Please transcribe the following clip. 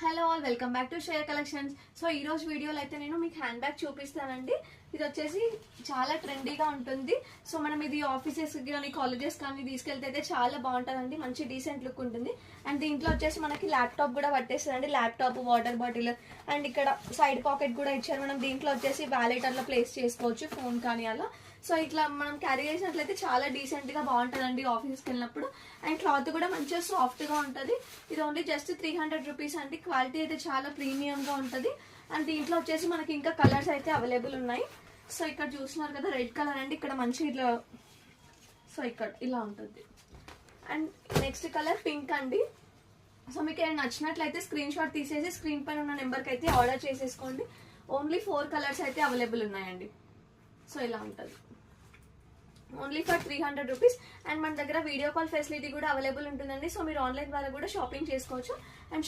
Hello all, welcome back to Shreya collections. So ఈ రోజు వీడియోలో అయితే నేను మీకు హ్యాండ్ బ్యాగ్ చూపిస్తానండి. ఇది వచ్చేసి చాలా ట్రెండీగా ఉంటుంది. సో మనం ఇది ఆఫీసెస్ కానీ కాలేజెస్ కానీ తీసుకెళ్తే అయితే చాలా బాగుంటుందండి. మంచి డీసెంట్ లుక్ ఉంటుంది. అండ్ దీంట్లో వచ్చేసి మనకి ల్యాప్టాప్ కూడా పట్టేస్తుందండి. ల్యాప్టాప్, వాటర్ బాటిల్ అండ్ ఇక్కడ సైడ్ పాకెట్ కూడా ఇచ్చారు. మనం దీంట్లో వచ్చేసి వ్యాలెట్ అట్లా ప్లేస్ చేసుకోవచ్చు, ఫోన్ కానీ అలా. సో ఇట్లా మనం క్యారీ చేసినట్లయితే చాలా డీసెంట్ గా బాగుంటుందండి ఆఫీస్కి వెళ్ళినప్పుడు. అండ్ క్లాత్ కూడా మంచిగా సాఫ్ట్ గా ఉంటుంది. ఇది ఓన్లీ జస్ట్ 300 రూపీస్ అండి. క్వాలిటీ అయితే చాలా ప్రీమియం గా ఉంటుంది. అండ్ దీంట్లో వచ్చేసి మనకి ఇంకా కలర్స్ అయితే అవైలబుల్ ఉన్నాయి. సో ఇక్కడ చూస్తున్నారు కదా, రెడ్ కలర్ అండి. ఇక్కడ మంచి ఇట్లా, సో ఇక్కడ ఇలా ఉంటుంది. అండ్ నెక్స్ట్ కలర్ పింక్ అండి. సో మీకు ఏమైనా నచ్చినట్లయితే స్క్రీన్ షాట్ తీసేసి స్క్రీన్ పైన ఉన్న నెంబర్కి అయితే ఆర్డర్ చేసేసుకోండి. ఓన్లీ 4 కలర్స్ అయితే అవైలబుల్ ఉన్నాయండి. సో ఇలా ఉంటుంది, ఓన్లీ ఫర్ 300 రూపీస్. అండ్ మన దగ్గర వీడియో కాల్ ఫెసిలిటీ కూడా అవైలబుల్ ఉంటుందండి. సో మీరు ఆన్లైన్ ద్వారా కూడా షాపింగ్ చేసుకోవచ్చు. అండ్